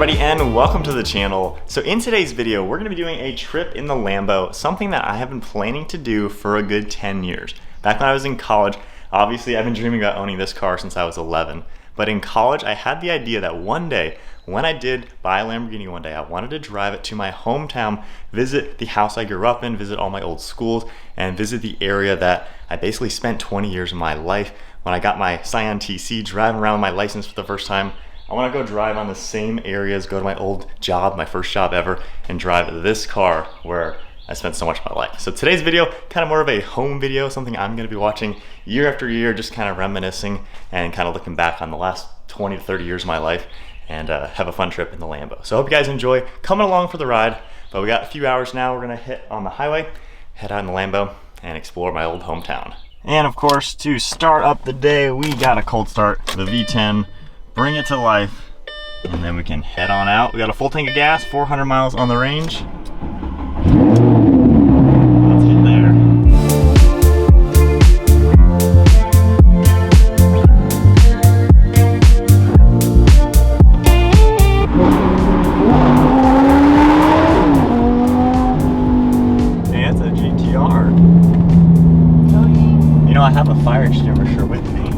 everybody, and welcome to the channel. So in today's video, we're gonna be doing a trip in the Lambo, something that I have been planning to do for a good 10 years. Back when I was in college, obviously I've been dreaming about owning this car since I was 11. But in college, I had the idea that one day, when I did buy a Lamborghini one day, I wanted to drive it to my hometown, visit the house I grew up in, visit all my old schools, and visit the area that I basically spent 20 years of my life. When I got my Scion TC, driving around with my license for the first time, I want to go drive on the same areas, go to my old job, my first job ever, and drive this car where I spent so much of my life. So today's video, kind of more of a home video, something I'm going to be watching year after year, just kind of reminiscing and kind of looking back on the last 20 to 30 years of my life and have a fun trip in the Lambo. So I hope you guys enjoy coming along for the ride, but we got a few hours now. We're going to hit on the highway, head out in the Lambo, and explore my old hometown. And of course, to start up the day, we got a cold start, the V10. Bring it to life, and then we can head on out. We got a full tank of gas, 400 miles on the range. Let's get there. Hey, that's a GTR. You know, I have a fire extinguisher with me.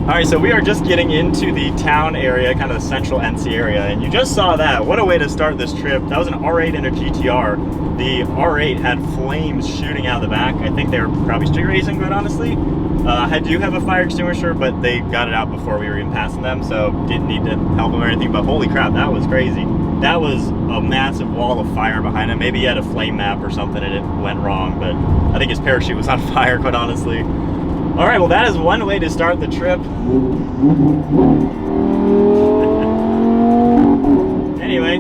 All right, so we are just getting into the town area, kind of the central NC area, and you just saw that. What a way to start this trip. That was an R8 and a GTR. The R8 had flames shooting out the back. I think they were probably street racing, quite honestly. I do have a fire extinguisher, but they got it out before we were even passing them, so didn't need to help them or anything, but holy crap, that was crazy. That was a massive wall of fire behind him. Maybe he had a flame map or something and it went wrong, but I think his parachute was on fire, quite honestly. All right, well, that is one way to start the trip. Anyway,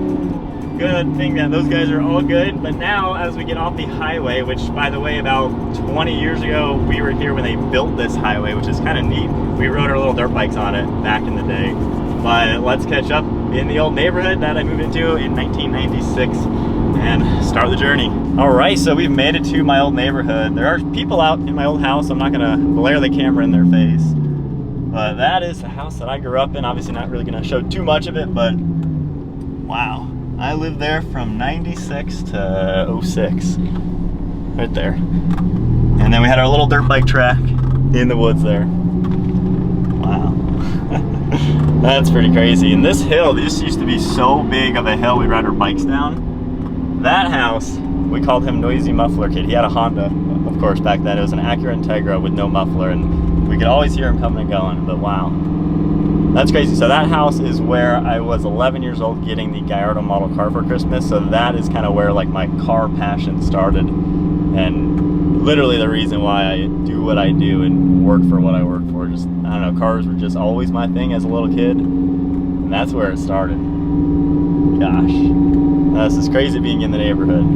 good thing that those guys are all good. But now, as we get off the highway, which, by the way, about 20 years ago, we were here when they built this highway, which is kind of neat. We rode our little dirt bikes on it back in the day. But let's catch up in the old neighborhood that I moved into in 1996 and start the journey. All right, so we've made it to my old neighborhood. There are people out in my old house. I'm not gonna blare the camera in their face, but that is the house that I grew up in. Obviously not really gonna show too much of it, but wow. I lived there from 96 to 06, right there. And then we had our little dirt bike track in the woods there. Wow. That's pretty crazy. And this hill, this used to be so big of a hill we'd ride our bikes down. That house, we called him Noisy Muffler Kid. He had a Honda, of course, back then. It was an Acura Integra with no muffler, and we could always hear him coming and going, but wow. That's crazy. So that house is where I was 11 years old getting the Gallardo model car for Christmas, so that is kind of where like my car passion started, and literally the reason why I do what I do and work for what I work for. Just, I don't know, cars were just always my thing as a little kid, and that's where it started. Gosh. This is crazy being in the neighborhood.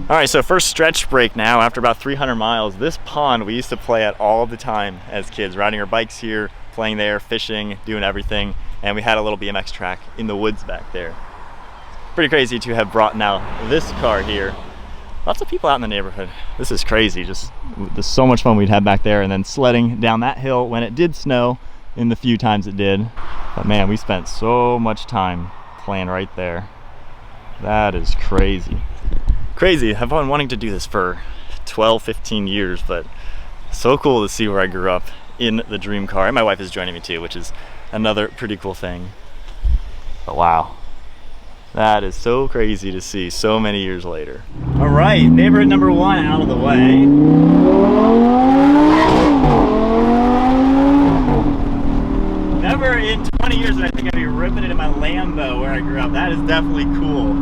All right, so first stretch break now. After about 300 miles, this pond we used to play at all the time as kids, riding our bikes here, playing there, fishing, doing everything. And we had a little BMX track in the woods back there. Pretty crazy to have brought now this car here. Lots of people out in the neighborhood. This is crazy. Just there's so much fun we'd had back there, and then sledding down that hill when it did snow in the few times it did. But man, we spent so much time playing right there. That is crazy. Crazy. I've been wanting to do this for 12, 15 years, but so cool to see where I grew up in the dream car. And my wife is joining me too, which is another pretty cool thing. But wow, that is so crazy to see so many years later. All right, neighborhood number one out of the way. Never in 20 years that I think I'd be ripping it in my Lambo where I grew up. That is definitely cool.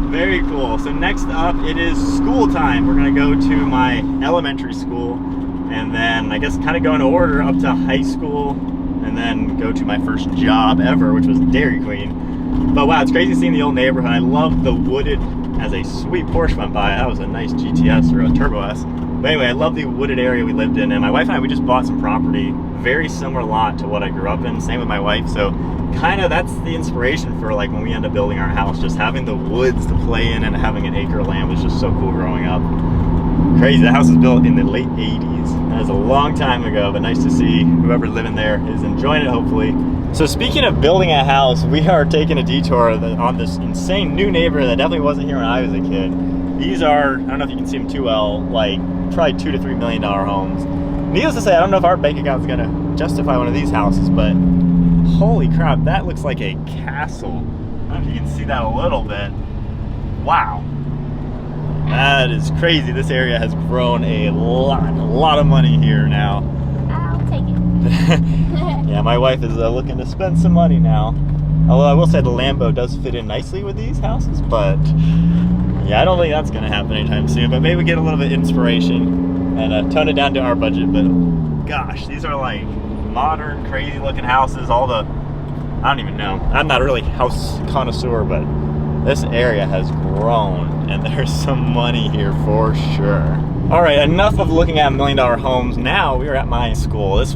Very cool. So next up, it is school time. We're gonna go to my elementary school, and then I guess kind of go in order up to high school, and then go to my first job ever, which was Dairy Queen. But wow, it's crazy seeing the old neighborhood. I love the wooded, as a sweet Porsche went by. That was a nice GTS or a Turbo S. But anyway, I love the wooded area we lived in, and my wife and I, we just bought some property, very similar lot to what I grew up in, same with my wife, so kind of that's the inspiration for like when we end up building our house, just having the woods to play in and having an acre of land was just so cool growing up. Crazy, the house was built in the late 80s, That was a long time ago, but nice to see whoever living there is enjoying it, hopefully. So speaking of building a house, we are taking a detour on this insane new neighborhood that definitely wasn't here when I was a kid. These are, I don't know if you can see them too well, like probably $2 to $3 million homes. Needless to say, I don't know if our bank account is gonna justify one of these houses, but holy crap, that looks like a castle. I don't know if you can see that a little bit. Wow. That is crazy. This area has grown a lot of money here now. I'll take it. Yeah, my wife is looking to spend some money now. Although I will say the Lambo does fit in nicely with these houses, but yeah, I don't think that's going to happen anytime soon. But maybe we get a little bit of inspiration and tone it down to our budget. But gosh, these are like modern, crazy looking houses. I don't even know. I'm not a really house connoisseur, but this area has grown and there's some money here for sure. All right, enough of looking at $1 million homes. Now we are at my school. I was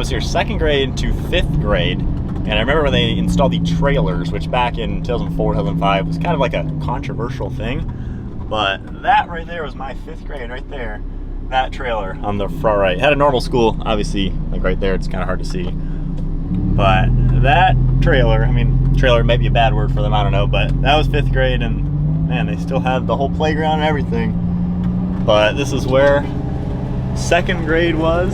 here 2nd grade to 5th grade. And I remember when they installed the trailers, which back in 2004, 2005 was kind of like a controversial thing. But that right there was my 5th grade right there. That trailer on the far right. It had a normal school, obviously, like right there, it's kind of hard to see. But that trailer, I mean, trailer may be a bad word for them, I don't know, but that was 5th grade, and man, they still have the whole playground and everything. But this is where 2nd grade was,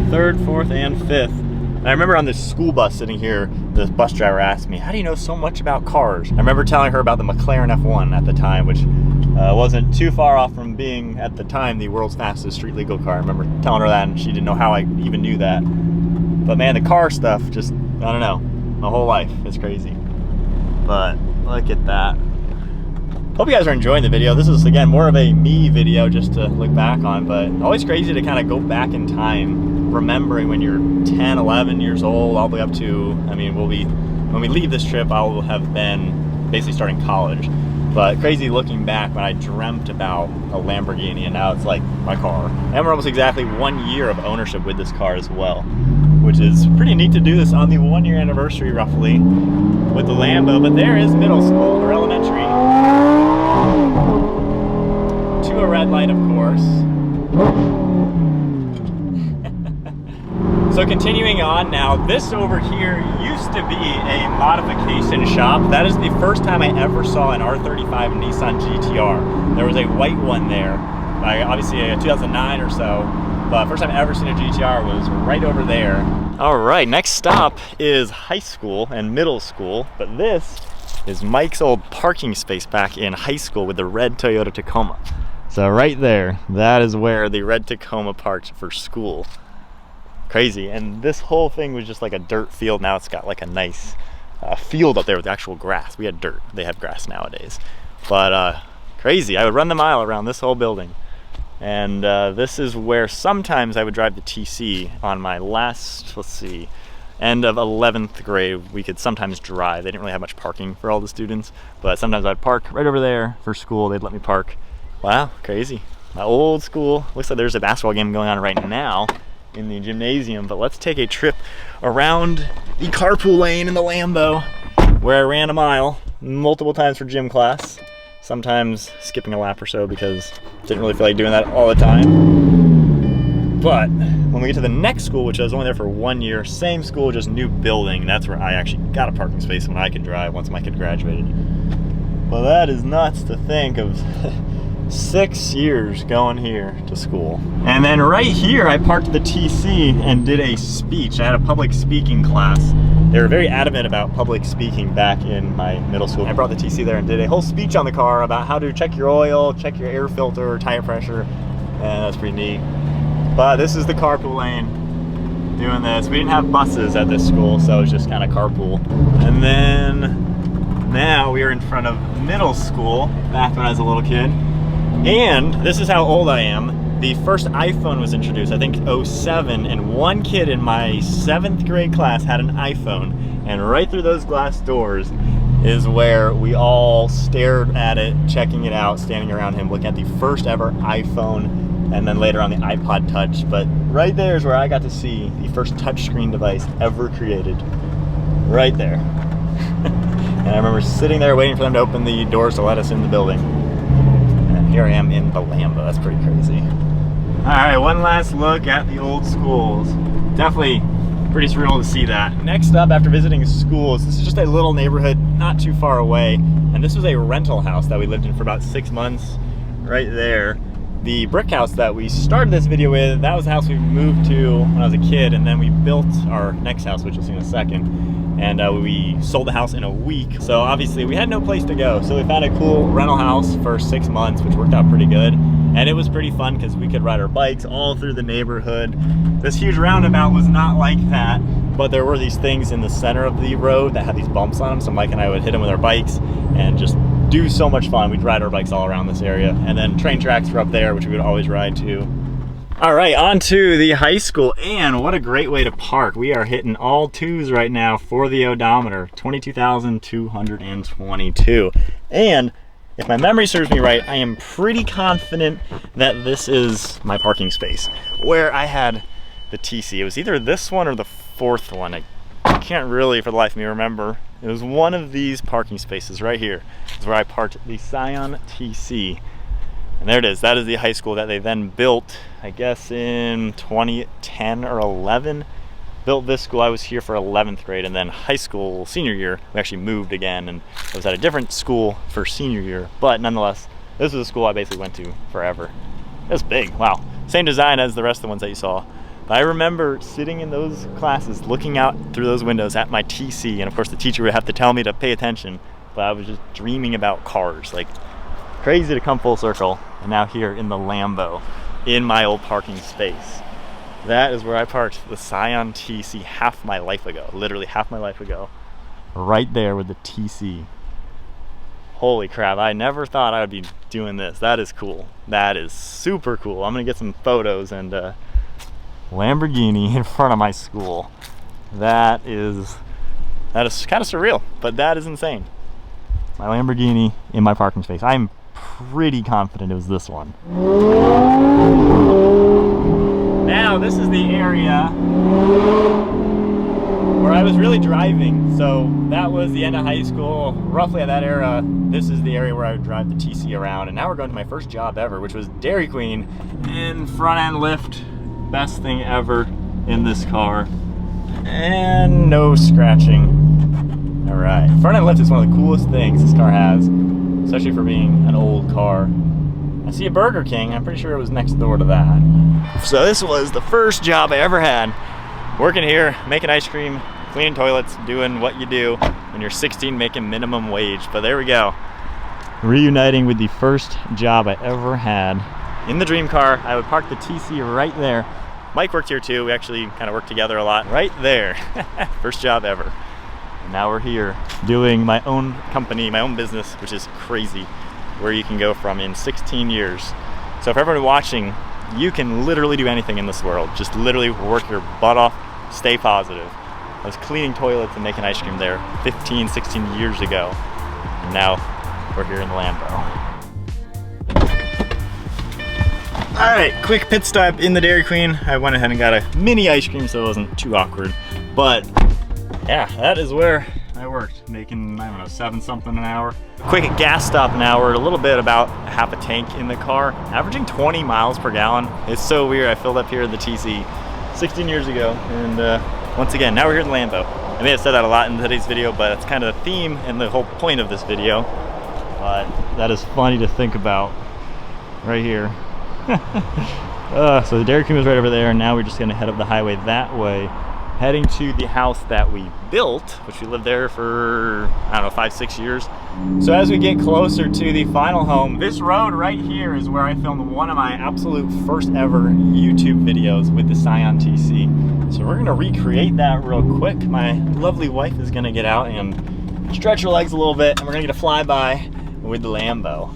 3rd, 4th, and 5th. And I remember on this school bus sitting here, the bus driver asked me, how do you know so much about cars? I remember telling her about the McLaren F1 at the time, which wasn't too far off from being, at the time, the world's fastest street legal car. I remember telling her that, and she didn't know how I even knew that. But man, the car stuff, just, I don't know, my whole life is crazy. But look at that. Hope you guys are enjoying the video. This is, again, more of a me video just to look back on, but always crazy to kind of go back in time, remembering when you're 10, 11 years old, all the way up to, I mean, when we leave this trip, I will have been basically starting college. But crazy looking back when I dreamt about a Lamborghini, and now it's like my car. And we're almost exactly 1 year of ownership with this car as well, which is pretty neat to do this on the 1 year anniversary roughly with the Lambo. But there is middle school or elementary. To a red light, of course. So continuing on now, this over here used to be a modification shop. That is the first time I ever saw an R35 Nissan GTR. There was a white one there, obviously a 2009 or so, but first time I ever seen a GTR was right over there. All right, next stop is high school and middle school, but this is Mike's old parking space back in high school with the red Toyota Tacoma. So right there, that is where the red Tacoma parked for school. Crazy. And this whole thing was just like a dirt field. Now it's got like a nice field up there with actual grass. We had dirt. They have grass nowadays. But crazy. I would run the mile around this whole building. And this is where sometimes I would drive the TC on my last, end of 11th grade. We could sometimes drive. They didn't really have much parking for all the students, but sometimes I'd park right over there for school. They'd let me park. Wow, crazy. My old school. Looks like there's a basketball game going on right now in the gymnasium, but let's take a trip around the carpool lane in the Lambo where I ran a mile multiple times for gym class, sometimes skipping a lap or so because didn't really feel like doing that all the time. But when we get to the next school, which I was only there for 1 year, same school, just new building, that's where I actually got a parking space when I could drive once my kid graduated. Well, that is nuts to think of. 6 years going here to school. And then right here, I parked the TC and did a speech. I had a public speaking class. They were very adamant about public speaking back in my middle school. I brought the TC there and did a whole speech on the car about how to check your oil, check your air filter, tire pressure, and that's pretty neat. But this is the carpool lane doing this. We didn't have buses at this school, so it was just kind of carpool. And then now we are in front of middle school, back when I was a little kid. And this is how old I am. The first iPhone was introduced, I think 07, and one kid in my 7th grade class had an iPhone, and right through those glass doors is where we all stared at it, checking it out, standing around him, looking at the first ever iPhone, and then later on the iPod Touch. But right there is where I got to see the first touchscreen device ever created. Right there. And I remember sitting there waiting for them to open the doors to let us in the building. Here I am in the Lambo. That's pretty crazy. right, one last look at the old schools. Definitely pretty surreal to see that. Next up, after visiting schools, this is just a little neighborhood not too far away, and this was a rental house that we lived in for about 6 months right there. The brick house that we started this video with, that was the house we moved to when I was a kid, and then we built our next house, which you'll see in a second. And we sold the house in a week. So obviously we had no place to go. So we found a cool rental house for 6 months, which worked out pretty good. And it was pretty fun because we could ride our bikes all through the neighborhood. This huge roundabout was not like that, but there were these things in the center of the road that had these bumps on them. So Mike and I would hit them with our bikes and just do so much fun. We'd ride our bikes all around this area. And then train tracks were up there, which we would always ride to. All right, on to the high school, and what a great way to park. We are hitting all twos right now for the odometer, 22,222. And if my memory serves me right, I am pretty confident that this is my parking space where I had the TC. It was either this one or the fourth one. I can't really for the life of me remember. It was one of these parking spaces right here. It's where I parked the Scion TC. And there it is. That is the high school that they then built, I guess in 2010 or 11. Built this school. I was here for 11th grade, and then high school senior year we actually moved again, and I was at a different school for senior year. But nonetheless, this was a school I basically went to forever. It was big. Wow. Same design as the rest of the ones that you saw. But I remember sitting in those classes, looking out through those windows at my TC, and of course the teacher would have to tell me to pay attention, but I was just dreaming about cars. Like, crazy to come full circle, and now here in the Lambo in my old parking space. That is where I parked the Scion TC half my life ago, literally half my life ago, right there with the TC. Holy crap, I never thought I would be doing this. That is cool. That is super cool. I'm gonna get some photos and Lamborghini in front of my school. That is kind of surreal, but that is insane. My Lamborghini in my parking space. I'm pretty confident it was this one. Now this is the area where I was really driving. So that was the end of high school. Roughly at that era, this is the area where I would drive the TC around. And now we're going to my first job ever, which was Dairy Queen. And front end lift, best thing ever in this car. And no scratching. All right, front end lift is one of the coolest things this car has, especially for being an old car. I see a Burger King. I'm pretty sure it was next door to that. So this was the first job I ever had, working here, making ice cream, cleaning toilets, doing what you do when you're 16 making minimum wage. But there we go. Reuniting with the first job I ever had. In the dream car, I would park the TC right there. Mike worked here too. We actually kind of worked together a lot. Right there. First job ever. And now we're here doing my own company, my own business, which is crazy, where you can go from in 16 years. So for everyone watching, you can literally do anything in this world. Just literally work your butt off, stay positive. I was cleaning toilets and making ice cream there 15, 16 years ago. And now we're here in the Lambo. All right, quick pit stop in the Dairy Queen. I went ahead and got a mini ice cream so it wasn't too awkward. But yeah, that is where I worked, making, I don't know, 7 something an hour. Quick gas stop now. We're at a little bit about half a tank in the car, averaging 20 miles per gallon. It's so weird. I filled up here at the TC 16 years ago. And once again, now we're here in the Lambo. I may have said that a lot in today's video, but it's kind of the theme and the whole point of this video. But that is funny to think about right here. So the Dairy Queen was right over there, and now we're just gonna head up the highway that way, heading to the house that we built, which we lived there for, I don't know, 5-6 years. So as we get closer to the final home, this road right here is where I filmed one of my absolute first ever YouTube videos with the Scion TC. So we're gonna recreate that real quick. My lovely wife is gonna get out and stretch her legs a little bit, and we're gonna get a flyby with the Lambo.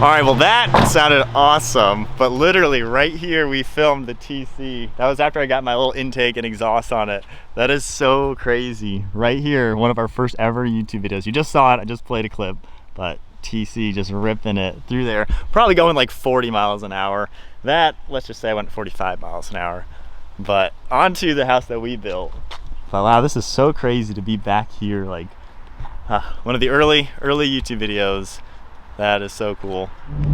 All right, well that sounded awesome, but literally right here we filmed the TC. That was after I got my little intake and exhaust on it. That is so crazy. Right here, one of our first ever YouTube videos. You just saw it, I just played a clip, but TC just ripping it through there. Probably going like 40 miles an hour. That, let's just say I went 45 miles an hour. But onto the house that we built. But wow, this is so crazy to be back here, like one of the early YouTube videos. That is so cool.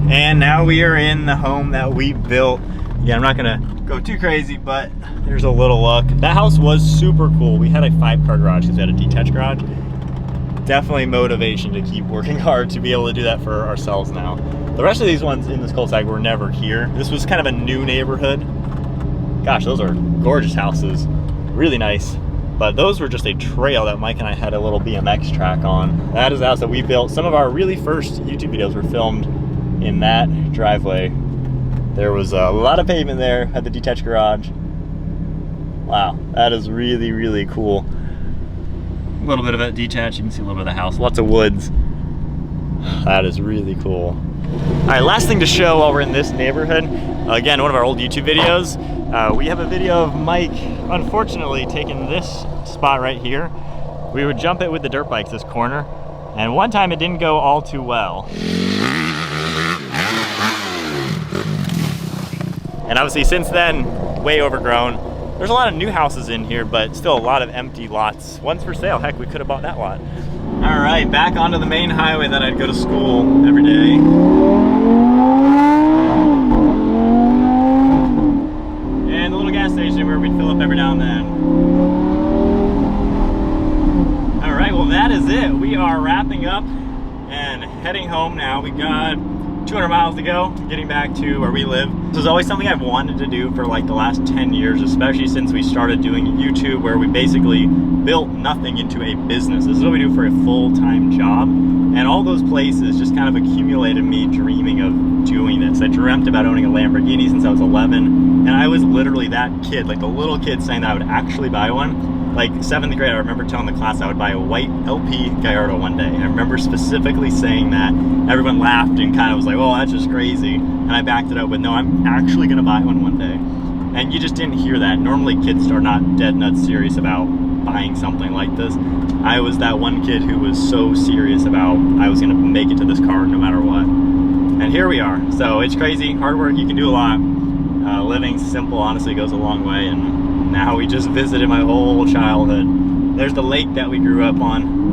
And now we are in the home that we built. Yeah, I'm not gonna go too crazy, but there's a little look. That house was super cool. We had a 5-car garage because we had a detached garage. Definitely motivation to keep working hard to be able to do that for ourselves now. The rest of these ones in this cul-de-sac were never here. This was kind of a new neighborhood. Gosh, those are gorgeous houses. Really nice. But those were just a trail that Mike and I had a little BMX track on. That is the house that we built. Some of our really first YouTube videos were filmed in that driveway. There was a lot of pavement there at the detached garage. Wow, that is really, really cool. A little bit of it detached, you can see a little bit of the house. Lots of woods. That is really cool. All right, last thing to show while we're in this neighborhood. Again, one of our old YouTube videos. We have a video of Mike, unfortunately, taking this spot right here. We would jump it with the dirt bikes, this corner. And one time it didn't go all too well. And obviously since then, way overgrown. There's a lot of new houses in here, but still a lot of empty lots. One's for sale. Heck, we could have bought that lot. All right, back onto the main highway that I'd go to school every day. And the little gas station where we'd fill up every now and then. All right, well that is it. We are wrapping up and heading home now. We got 200 miles to go, getting back to where we live. This is always something I've wanted to do for like the last 10 years, especially since we started doing YouTube, where we basically built nothing into a business. This is what we do for a full-time job. And all those places just kind of accumulated me dreaming of doing this. I dreamt about owning a Lamborghini since I was 11. And I was literally that kid, like the little kid saying that I would actually buy one. Like 7th grade, I remember telling the class I would buy a white LP Gallardo one day. And I remember specifically saying that. Everyone laughed and kind of was like, oh, that's just crazy. And I backed it up with, no, I'm actually gonna buy one day. And you just didn't hear that. Normally kids are not dead nuts serious about buying something like this. I was that one kid who was so serious about I was gonna make it to this car no matter what. And here we are. So it's crazy, hard work, you can do a lot. Living simple honestly goes a long way, and now we just visited my whole childhood. There's the lake that we grew up on.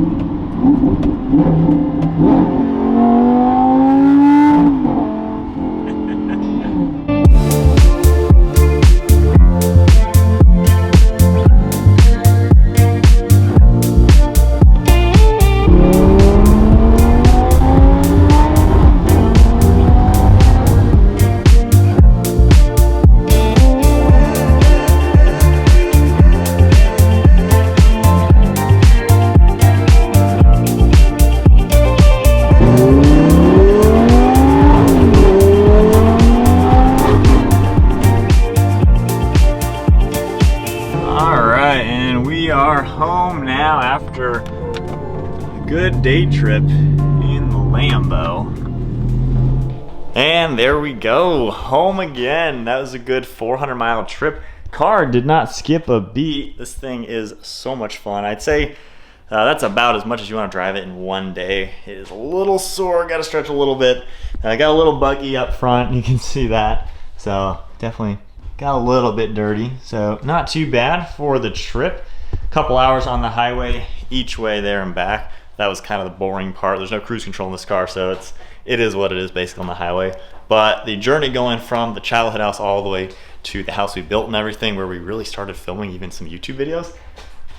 Home now after a good day trip in the Lambo. And there we go, home again. That was a good 400-mile trip. Car did not skip a beat. This thing is so much fun. I'd say that's about as much as you want to drive it in one day. It is a little sore, got to stretch a little bit. I got a little buggy up front, you can see that. So definitely got a little bit dirty. So not too bad for the trip. Couple hours on the highway each way there and back. That was kind of the boring part. There's no cruise control in this car, so it is what it is basically on the highway. But the journey going from the childhood house all the way to the house we built and everything, where we really started filming even some YouTube videos,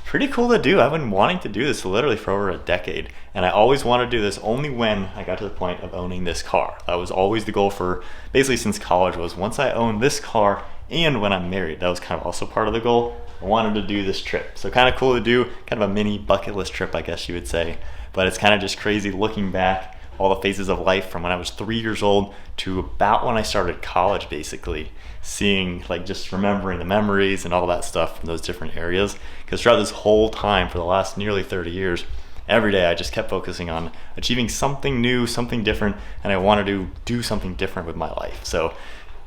pretty cool to do. I've been wanting to do this literally for over a decade, and I always wanted to do this only when I got to the point of owning this car. That was always the goal for basically since college, was once I own this car and when I'm married. That was kind of also part of the goal. I wanted to do this trip. So kind of cool to do, kind of a mini bucket list trip, I guess you would say. But it's kind of just crazy looking back, all the phases of life from when I was 3 years old to about when I started college, basically. Seeing, like, just remembering the memories and all that stuff from those different areas. Because throughout this whole time, for the last nearly 30 years, every day I just kept focusing on achieving something new, something different, and I wanted to do something different with my life. So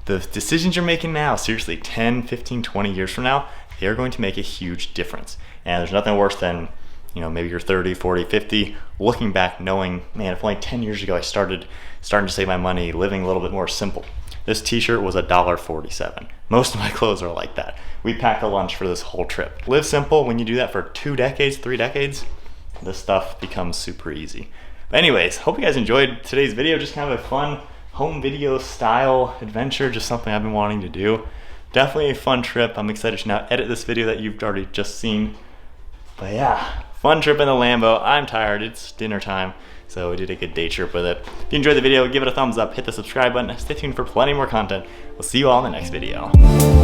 the decisions you're making now, seriously, 10, 15, 20 years from now, they're going to make a huge difference. And there's nothing worse than you know, maybe you're 30, 40, 50, looking back knowing, man, if only 10 years ago I starting to save my money, living a little bit more simple. This t-shirt was $1.47. Most of my clothes are like that. We packed a lunch for this whole trip. Live simple. When you do that for 2 decades, 3 decades, this stuff becomes super easy. But anyways, hope you guys enjoyed today's video. Just kind of a fun home video style adventure, just something I've been wanting to do. Definitely a fun trip. I'm excited to now edit this video that you've already just seen. But yeah, fun trip in the Lambo. I'm tired, it's dinner time, so we did a good day trip with it. If you enjoyed the video, give it a thumbs up, hit the subscribe button, stay tuned for plenty more content. We'll see you all in the next video.